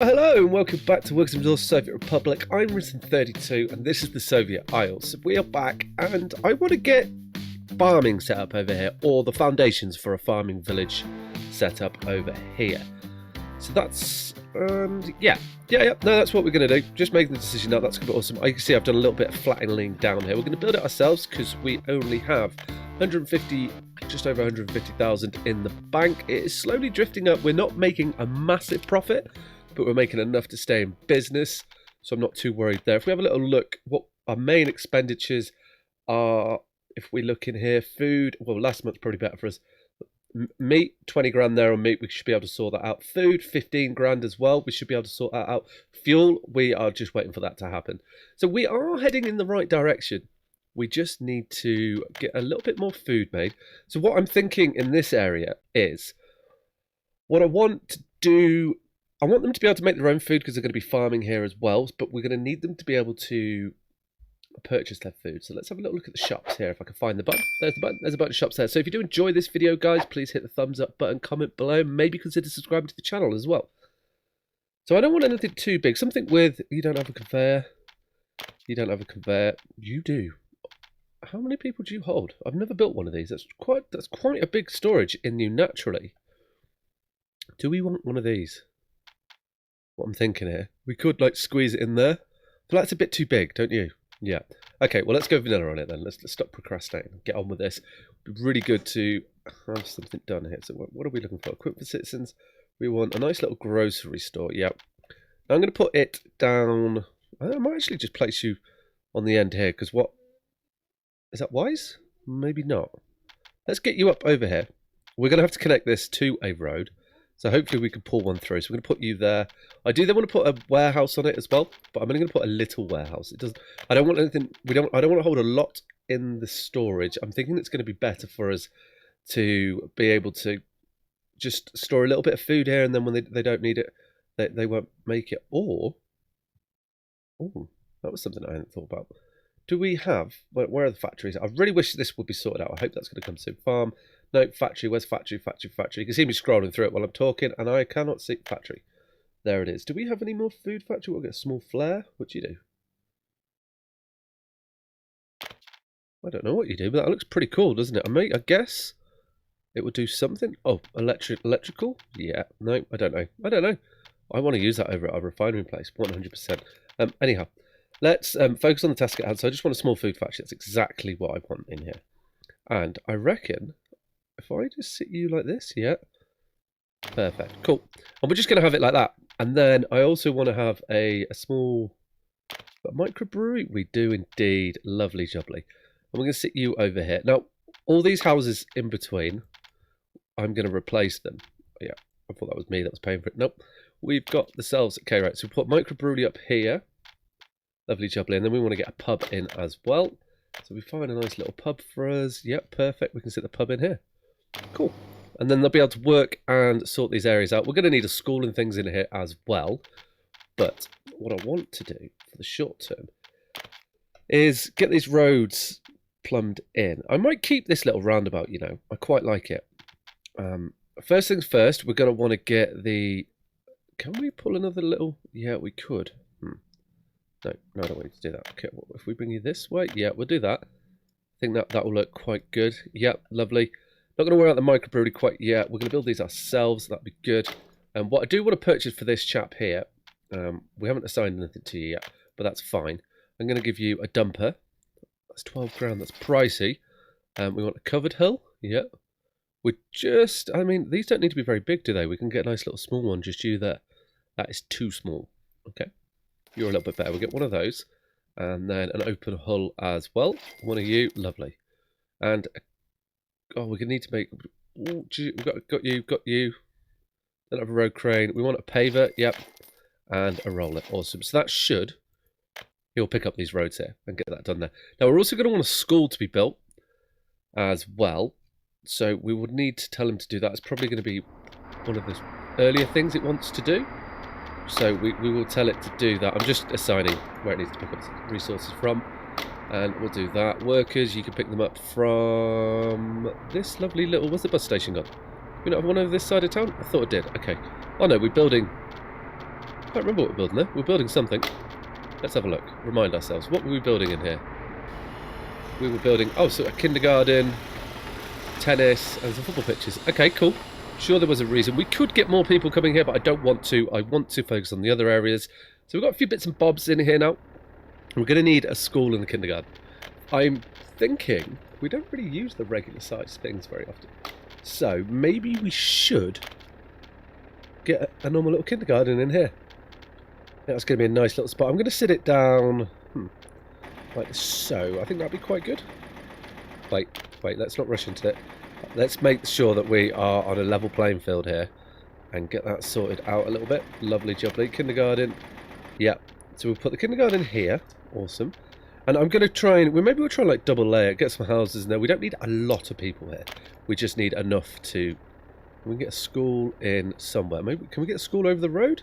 Hello and welcome back to Works of the Soviet Republic. I'm Risen32 and this is the Soviet Isles. We are back and I want to get farming set up over here, or the foundations for a farming village set up over here. So that's, no, that's what we're going to do. Just making the decision now, that's going to be awesome. You can see I've done a little bit of flattening down here. We're going to build it ourselves because we only have just over 150,000 in the bank. It is slowly drifting up. We're not making a massive profit, but we're making enough to stay in business, so I'm not too worried there. If we have a little look, what our main expenditures are, if we look in here, food, well, last month's probably better for us. Meat, 20 grand there on meat, we should be able to sort that out. Food, 15 grand as well, we should be able to sort that out. Fuel, we are just waiting for that to happen. So we are heading in the right direction. We just need to get a little bit more food made. So what I'm thinking in this area is, what I want to do, I want them to be able to make their own food because they're going to be farming here as well, but we're going to need them to be able to purchase their food. So let's have a little look at the shops here, if I can find the button. There's the button. There's a bunch of shops there. So if you do enjoy this video, guys, please hit the thumbs up button, comment below, maybe consider subscribing to the channel as well. So I don't want anything too big. Something with, you don't have a conveyor. You don't have a conveyor. You do. How many people do you hold? I've never built one of these. That's quite a big storage in you naturally. Do we want one of these? What I'm thinking here, we could like squeeze it in there, but that's a bit too big, don't you? Yeah. Okay, well, let's go vanilla on it then. Let's stop procrastinating and get on with this. It'd be really good to have something done here. So what are we looking for? Equip for citizens. We want a nice little grocery store. Yep. Now I'm going to put it down. I might actually just place you on the end here, because what is that wise? Maybe not. Let's get you up over here. We're going to have to connect this to a road. So hopefully we can pull one through. So we're going to put you there. I do then want to put a warehouse on it as well, but I'm only going to put a little warehouse. It doesn't. I don't want anything. I don't want to hold a lot in the storage. I'm thinking it's going to be better for us to be able to just store a little bit of food here, and then when they don't need it, they won't make it. Or, oh, that was something I hadn't thought about. Do we have? Where are the factories? I really wish this would be sorted out. I hope that's going to come soon. Farm. No, factory. Where's factory? Factory, factory. You can see me scrolling through it while I'm talking, and I cannot see factory. There it is. Do we have any more food factory? We'll get a small flare. What do you do? I don't know what you do, but that looks pretty cool, doesn't it? I guess it would do something. Oh, electrical? Yeah. No, I don't know. I don't know. I want to use that over at our refinery place, 100%. Anyhow, let's focus on the task at hand. So I just want a small food factory. That's exactly what I want in here. And I reckon if I just sit you like this, yeah, perfect, cool. And we're just going to have it like that. And then I also want to have a small microbrewery. We do indeed, lovely jubbly. And we're going to sit you over here. Now, all these houses in between, I'm going to replace them. Yeah, I thought that was me that was paying for it. Nope, we've got the selves. Okay, right, so we put microbrewery up here. Lovely jubbly. And then we want to get a pub in as well. So we find a nice little pub for us. Yep, perfect. We can sit the pub in here. Cool. And then they'll be able to work and sort these areas out. We're going to need a school and things in here as well. But what I want to do for the short term is get these roads plumbed in. I might keep this little roundabout, you know. I quite like it. First things first, we're going to want to get the... Can we pull another little... Yeah, we could. No, I don't want you to do that. Okay, if we bring you this way, yeah, we'll do that. I think that will look quite good. Yep, lovely. Not going to worry out the microbrewery quite yet. We're going to build these ourselves. That'd be good. And what I do want to purchase for this chap here, we haven't assigned anything to you yet, but that's fine. I'm going to give you a dumper. That's 12 grand. That's pricey. We want a covered hull. Yep. We're just, I mean, these don't need to be very big, do they? We can get a nice little small one, just you there. That is too small. Okay. You're a little bit better. We'll get one of those. And then an open hull as well. One of you. Lovely. And, oh, we're going to need to make... Oh, we've got you. Don't have a road crane. We want a paver. Yep. And a roller. Awesome. So that should... He'll pick up these roads here and get that done there. Now, we're also going to want a school to be built as well. So we would need to tell him to do that. It's probably going to be one of the earlier things it wants to do. So we will tell it to do that. I'm just assigning where it needs to pick up resources from. And we'll do that. Workers, you can pick them up from this lovely little... Where's the bus station gone? We don't have one over this side of town? I thought it did. Okay. Oh no, we're building I can't remember what we're building there. We're building something. Let's have a look. Remind ourselves. What were we building in here? We were building... Oh, so a kindergarten, tennis, and some football pitches. Okay, cool. Sure, there was a reason. We could get more people coming here, but I don't want to. I want to focus on the other areas. So we've got a few bits and bobs in here now. We're going to need a school and a kindergarten. I'm thinking we don't really use the regular sized things very often. So maybe we should get a normal little kindergarten in here. That's going to be a nice little spot. I'm going to sit it down like so. I think that'd be quite good. Wait, let's not rush into it. Let's make sure that we are on a level playing field here and get that sorted out a little bit. Lovely jubbly. Kindergarten. Yeah. So we'll put the kindergarten here. Awesome. And I'm going to try and... maybe we'll try and like double layer, get some houses in there. We don't need a lot of people here. We just need enough to... we can get a school in somewhere. Maybe can we get a school over the road?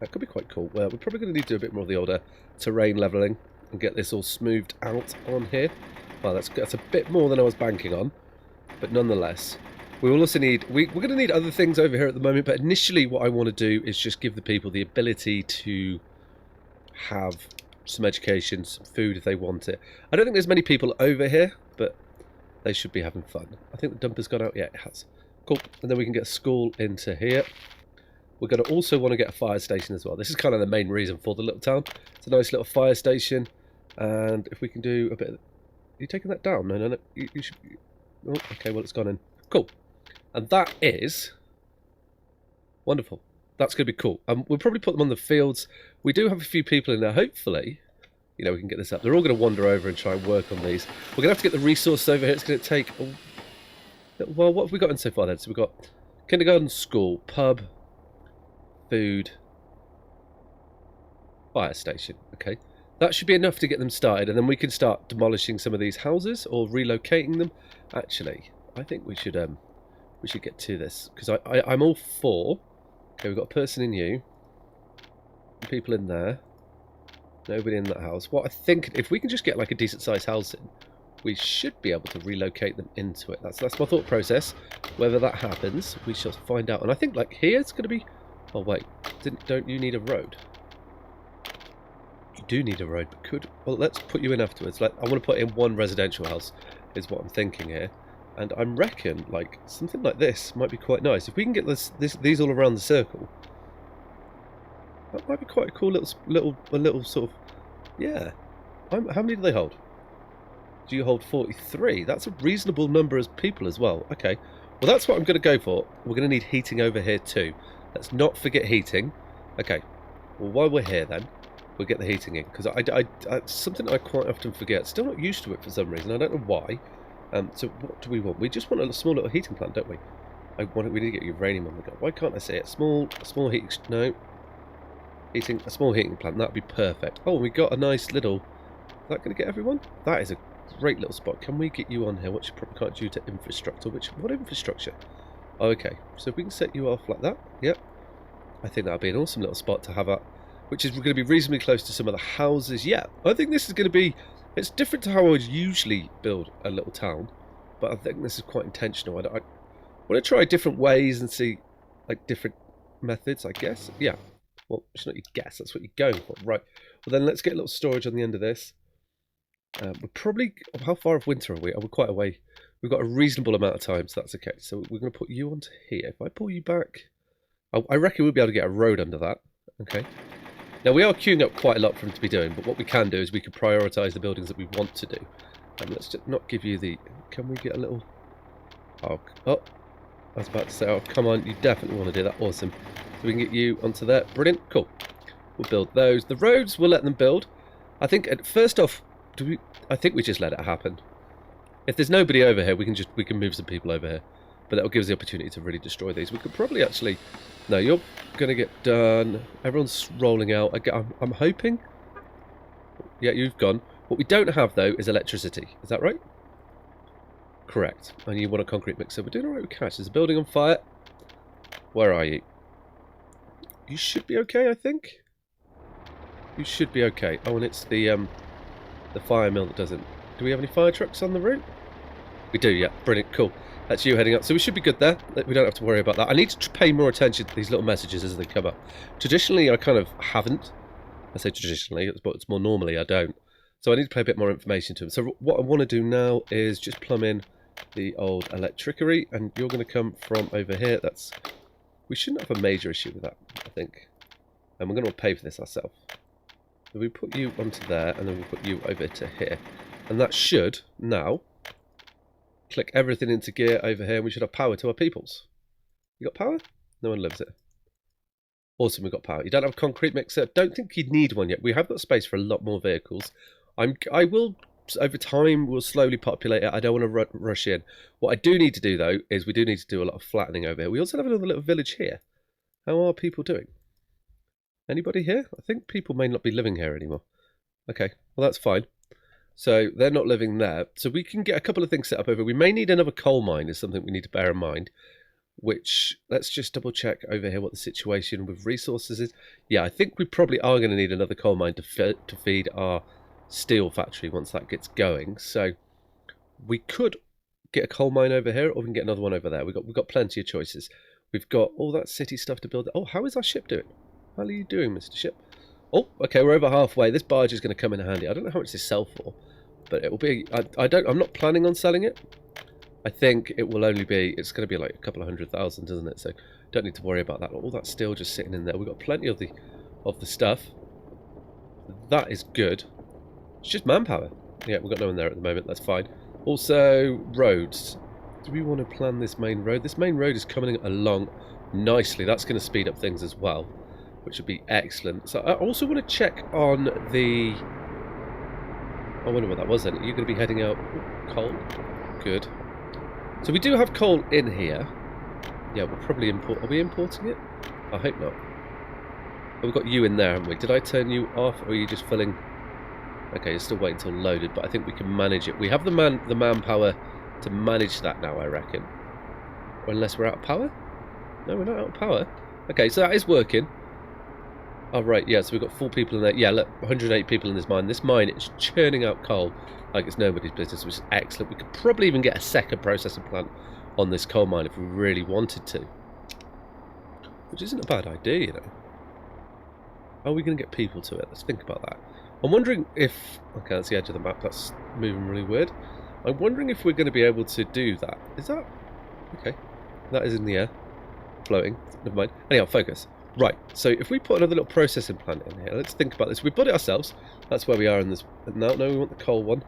That could be quite cool. Well, we're probably going to need to do a bit more of the older terrain levelling and get this all smoothed out on here. Well, that's a bit more than I was banking on. But nonetheless, we will also need... we're going to need other things over here at the moment. But initially what I want to do is just give the people the ability to have some education, some food if they want it. I don't think there's many people over here, but they should be having fun. I think the dumper's gone out. Yeah, it has. Cool. And then we can get a school into here. We're going to also want to get a fire station as well. This is kind of the main reason for the little town. It's a nice little fire station. And if we can do a bit of... are you taking that down? No. You should... oh, okay, well, it's gone in. Cool. And that is... wonderful. That's going to be cool. We'll probably put them on the fields. We do have a few people in there. Hopefully, you know, we can get this up. They're all going to wander over and try and work on these. We're going to have to get the resources over here. It's going to take... well, what have we got in so far then? So we've got kindergarten, school, pub, food, fire station. Okay. That should be enough to get them started, and then we can start demolishing some of these houses or relocating them. Actually, I think we should get to this, because I'm all for... okay, we've got a person in you, people in there, nobody in that house. What I think, if we can just get like a decent sized house in, we should be able to relocate them into it. That's my thought process. Whether that happens, we shall find out. And I think like here it's going to be... oh wait, don't you need a road? You do need a road, but could... well, let's put you in afterwards. Like, I want to put in one residential house, is what I'm thinking here. And I reckon, like, something like this might be quite nice. If we can get these all around the circle, that might be quite a cool little sort of... yeah. How many do they hold? Do you hold 43? That's a reasonable number of people as well. Okay. Well, that's what I'm going to go for. We're going to need heating over here too. Let's not forget heating. Okay. Well, while we're here then, we'll get the heating in. Because it's something I quite often forget. Still not used to it for some reason. I don't know why. So what do we want? We just want a small little heating plant, don't we? We need to get uranium on the go. Why can't I say it? Small heating... no. A small heating plant. That would be perfect. Oh, we got a nice little... is that going to get everyone? That is a great little spot. Can we get you on here? What you probably can't do to infrastructure. What infrastructure? Oh, okay. So if we can set you off like that. Yep. I think that would be an awesome little spot to have up. Which is going to be reasonably close to some of the houses. Yeah. I think this is going to be... it's different to how I would usually build a little town, but I think this is quite intentional. I want to try different ways and see, like, different methods, I guess. Yeah. Well, it's not your guess, that's what you're going for. Right. Well, then let's get a little storage on the end of this. We're probably... how far of winter are we? Oh, we're quite away. We've got a reasonable amount of time, so that's okay. So we're going to put you onto here. If I pull you back... I reckon we'll be able to get a road under that. Okay. Now, we are queuing up quite a lot for him to be doing, but what we can do is we can prioritise the buildings that we want to do. And let's just not give you the... can we get a little... oh, I was about to say, oh, come on, you definitely want to do that. Awesome. So we can get you onto there. Brilliant. Cool. We'll build those. The roads, we'll let them build. I think, first off, I think we just let it happen. If there's nobody over here, we can move some people over here. But that will give us the opportunity to really destroy these. We could probably actually... no, you're going to get done. Everyone's rolling out. I'm hoping... yeah, you've gone. What we don't have, though, is electricity. Is that right? Correct. And you want a concrete mixer. We're doing all right with cash. There's a building on fire. Where are you? You should be okay, I think. You should be okay. Oh, and it's the fire mill that doesn't... do we have any fire trucks on the route? We do, yeah. Brilliant. Cool. That's you heading up. So we should be good there. We don't have to worry about that. I need to pay more attention to these little messages as they come up. Traditionally, I kind of haven't. I say traditionally, but it's more normally I don't. So I need to pay a bit more information to them. So what I want to do now is just plumb in the old electricery, and you're going to come from over here. We shouldn't have a major issue with that, I think. And we're going to pay for this ourselves. So we put you onto there, and then we put you over to here. And that should now click everything into gear over here, and we should have power to our peoples. You got power? No one lives it. Awesome, we've got power. You don't have a concrete mixer. Don't think you'd need one yet. We have got space for a lot more vehicles. I will, over time, we'll slowly populate it. I don't want to rush in. What I do need to do, though, is we do need to do a lot of flattening over here. We also have another little village here. How are people doing? Anybody here? I think people may not be living here anymore. Okay, well, that's fine. So they're not living there. So we can get a couple of things set up over. We may need another coal mine is something we need to bear in mind. Which, let's just double check over here what the situation with resources is. Yeah, I think we probably are going to need another coal mine to feed our steel factory once that gets going. So we could get a coal mine over here, or we can get another one over there. We've got plenty of choices. We've got all that city stuff to build. Oh, how is our ship doing? How are you doing, Mr. Ship? Oh, okay, we're over halfway. This barge is going to come in handy. I don't know how much they sell for, but it will be. I'm not planning on selling it. I think it will only be. It's going to be like a couple of 100,000, isn't it? So don't need to worry about that. All that's still just sitting in there. We've got plenty of the stuff. That is good. It's just manpower. Yeah, we've got no one there at the moment. That's fine. Also, roads. Do we want to plan this main road? This main road is coming along nicely. That's going to speed up things as well, which would be excellent. So I also want to check on the... I wonder what that was then. Are you going to be heading out? Ooh, coal. Good. So we do have coal in here. Yeah, we'll probably import... Are we importing it? I hope not. But we've got you in there, haven't we? Did I turn you off, or are you just filling... Okay, you're still waiting until loaded, but I think we can manage it. We have the manpower to manage that now, I reckon. Or unless we're out of power? No, we're not out of power. Okay, so that is working. Oh, right, yeah, so we've got 4 people in there. Yeah, look, 108 people in this mine. This mine is churning out coal like it's nobody's business, which is excellent. We could probably even get a second processing plant on this coal mine if we really wanted to. Which isn't a bad idea, you know. How are we going to get people to it? Let's think about that. I'm wondering if... Okay, that's the edge of the map. That's moving really weird. I'm wondering if we're going to be able to do that. Is that... Okay. That is in the air. Floating. Never mind. Anyhow, focus. Right. So if we put another little processing plant in here, let's think about this. We've got it ourselves. That's where we are in this... No, we want the coal one.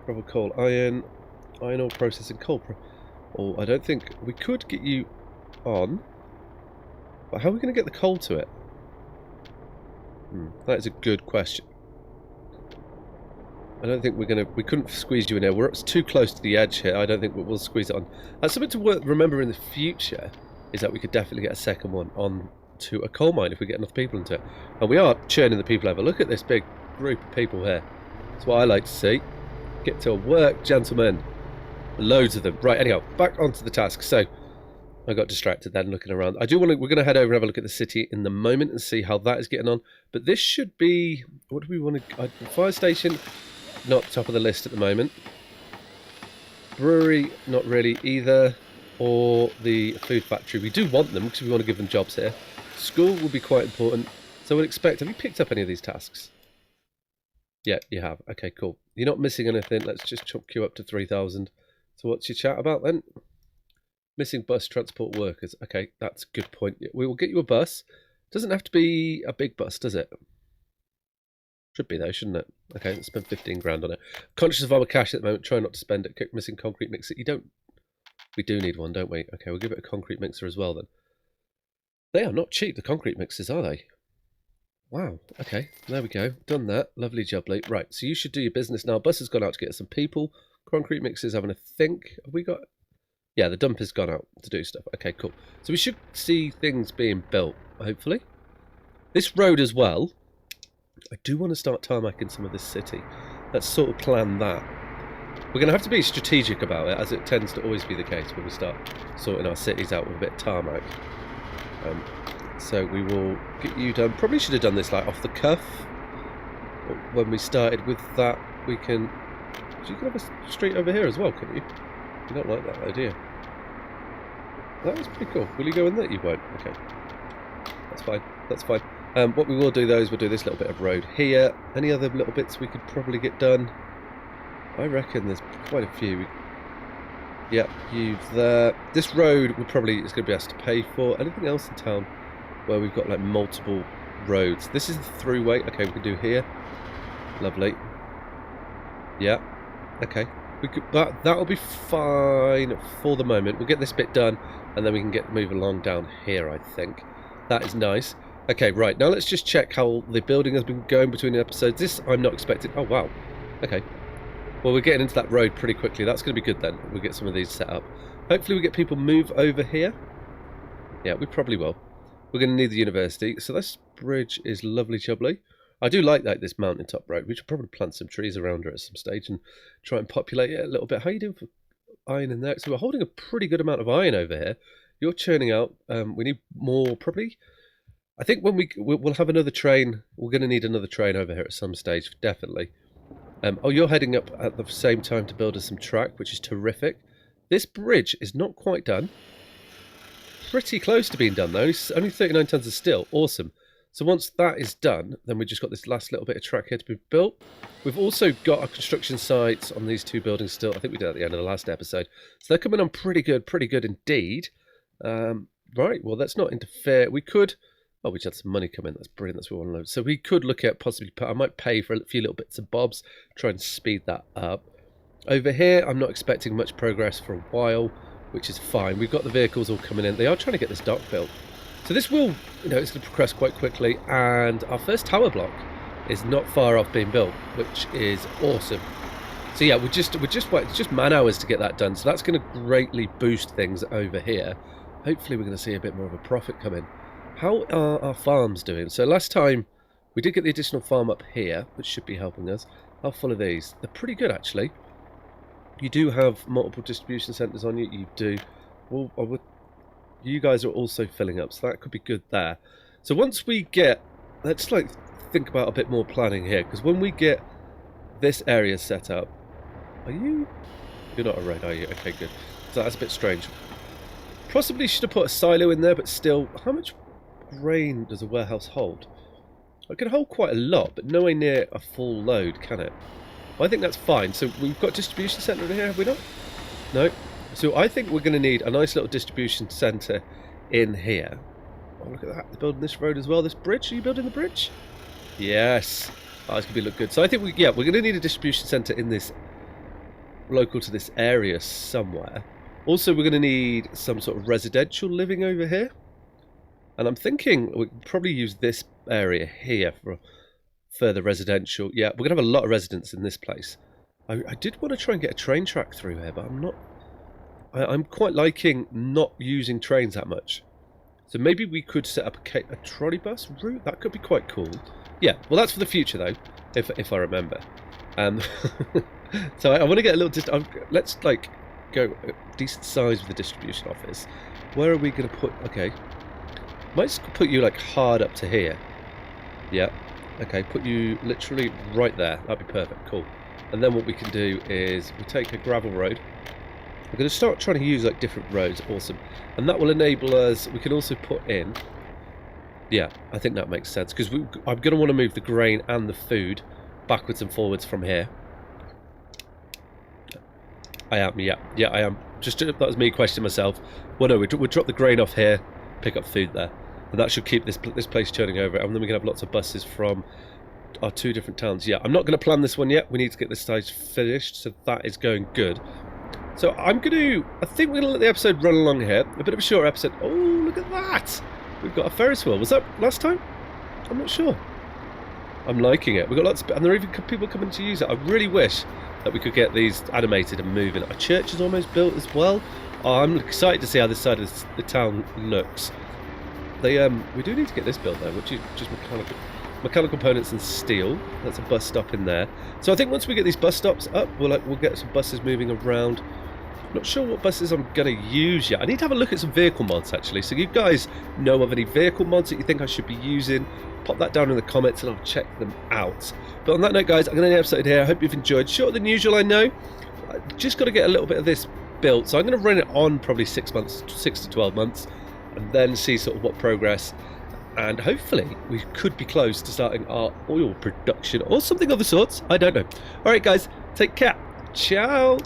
Proper coal. Iron ore processing coal. Oh, I don't think... We could get you on. But how are we going to get the coal to it? That is a good question. I don't think we're going to... We couldn't squeeze you in there. We're too close to the edge here. I don't think we'll squeeze it on. That's something to remember in the future, is that we could definitely get a second one on to a coal mine if we get enough people into it. And we are churning the people over. Look at this big group of people here. That's what I like to see. Get to work, gentlemen. Loads of them. Right, anyhow, back onto the task. So, I got distracted then looking around. I do want to... We're going to head over and have a look at the city in the moment and see how that is getting on. But this should be... What do we want to... fire station... Not top of the list at the moment. Brewery, not really either. Or the food factory. We do want them because we want to give them jobs here. School will be quite important. So I would expect... Have you picked up any of these tasks? Yeah, you have. Okay, cool. You're not missing anything. Let's just chunk you up to 3,000. So what's your chat about then? Missing bus transport workers. Okay, that's a good point. We will get you a bus. Doesn't have to be a big bus, does it? Should be though, shouldn't it? Okay, let's spend 15 grand on it. Conscious of our cash at the moment, try not to spend it. Missing concrete mixer. We do need one, don't we? Okay, we'll give it a concrete mixer as well then. They are not cheap, the concrete mixers, are they? Wow, okay, there we go. Done that. Lovely jubbly. Right, so you should do your business now. Bus has gone out to get some people. Concrete mixers having a think. Have we got... Yeah, the dump has gone out to do stuff. Okay, cool. So we should see things being built, hopefully. This road as well. I do want to start tarmacking some of this city. Let's sort of plan that. We're going to have to be strategic about it, as it tends to always be the case when we start sorting our cities out with a bit of tarmac. So we will get you done. Probably should have done this like off the cuff. When we started with that, we can... You can have a street over here as well, couldn't you? You don't like that idea. That was pretty cool. Will you go in there? You won't. Okay. That's fine. That's fine. What we will do though is we'll do this little bit of road here. Any other little bits we could probably get done? I reckon there's quite a few. Yep, use there. This road is going to be asked to pay for. Anything else in town where we've got like multiple roads? This is the throughway. Okay, we can do here. Lovely. Yeah. Okay. We could, that'll be fine for the moment. We'll get this bit done, and then we can move along down here. I think that is nice. Okay, right now let's just check how the building has been going between the episodes. This I'm not expecting. Oh wow. Okay. Well, we're getting into that road pretty quickly. That's going to be good then. We'll get some of these set up. Hopefully we get people move over here. Yeah, we probably will. We're going to need the university. So this bridge is lovely chubbly. I do like this mountaintop road. We should probably plant some trees around it at some stage and try and populate it a little bit. How are you doing for iron in there? So we're holding a pretty good amount of iron over here. You're churning out. We need more probably. I think when we'll have another train. We're going to need another train over here at some stage, definitely. Oh, you're heading up at the same time to build us some track, which is terrific. This bridge is not quite done. Pretty close to being done, though. Only 39 tons of steel. Awesome. So once that is done, then we've just got this last little bit of track here to be built. We've also got our construction sites on these two buildings still. I think we did at the end of the last episode. So they're coming on pretty good indeed. Right, well, let's not interfere. We could... Oh, we just had some money come in. That's brilliant. That's what we want to know. So we could look at possibly... I might pay for a few little bits and bobs. Try and speed that up. Over here, I'm not expecting much progress for a while, which is fine. We've got the vehicles all coming in. They are trying to get this dock built. So this will... it's going to progress quite quickly. And our first tower block is not far off being built, which is awesome. So yeah, it's just man hours to get that done. So that's going to greatly boost things over here. Hopefully we're going to see a bit more of a profit come in. How are our farms doing? So last time we did get the additional farm up here, which should be helping us. How full are these? They're pretty good, actually. You do have multiple distribution centres on you. You do. Well, you guys are also filling up, so that could be good there. So once we get... Let's think about a bit more planning here, because when we get this area set up... Are you... You're not a red, are you? Okay, good. So that's a bit strange. Possibly should have put a silo in there, but still, how much grain does a warehouse hold? It can hold quite a lot, but nowhere near a full load, can it? Well, I think that's fine. So we've got distribution centre in here, have we not? No. So I think we're going to need a nice little distribution centre in here. Oh, look at that. They're building this road as well. This bridge. Are you building the bridge? Yes. Oh, it's going to look good. So I think we're going to need a distribution centre in this, local to this area somewhere. Also, we're going to need some sort of residential living over here. And I'm thinking we can probably use this area here for further residential. Yeah, we're going to have a lot of residents in this place. I did want to try and get a train track through here, but I'm not... I'm quite liking not using trains that much. So maybe we could set up a trolley bus route. That could be quite cool. Yeah, well, that's for the future, though, if I remember. So I want to get a little... let's, go a decent size with the distribution office. Where are we going to put... Okay. Might just put you, hard up to here. Yeah. Okay, put you literally right there. That'd be perfect. Cool. And then what we can do is we take a gravel road. We're going to start trying to use, different roads. Awesome. And that will enable us... We can also put in... Yeah, I think that makes sense. Because I'm going to want to move the grain and the food backwards and forwards from here. I am, yeah, I am. That was me questioning myself. Well, no, we'll drop the grain off here, pick up food there, and that should keep this place turning over. And then we can have lots of buses from our two different towns. Yeah, I'm not going to plan this one yet. We need to get this stage finished, so that is going good. So I think we're going to let the episode run along here. A bit of a short episode. Oh, look at that! We've got a Ferris wheel. Was that last time? I'm not sure. I'm liking it. We've got lots of... And there are even people coming to use it. I really wish that we could get these animated and moving. Our church is almost built as well. Oh, I'm excited to see how this side of the town looks. We do need to get this built though, which is just mechanical components and steel. That's a bus stop in there. So I think once we get these bus stops up, we'll get some buses moving around. Not sure what buses I'm going to use yet. I need to have a look at some vehicle mods actually. So you guys know of any vehicle mods that you think I should be using? Pop that down in the comments and I'll check them out. But on that note, guys, I'm going to end the episode here. I hope you've enjoyed. Shorter than usual, I know. Just got to get a little bit of this built. So I'm going to run it on probably 6 to 12 months, and then see sort of what progress. And hopefully we could be close to starting our oil production or something of the sorts. I don't know. All right, guys, take care. Ciao.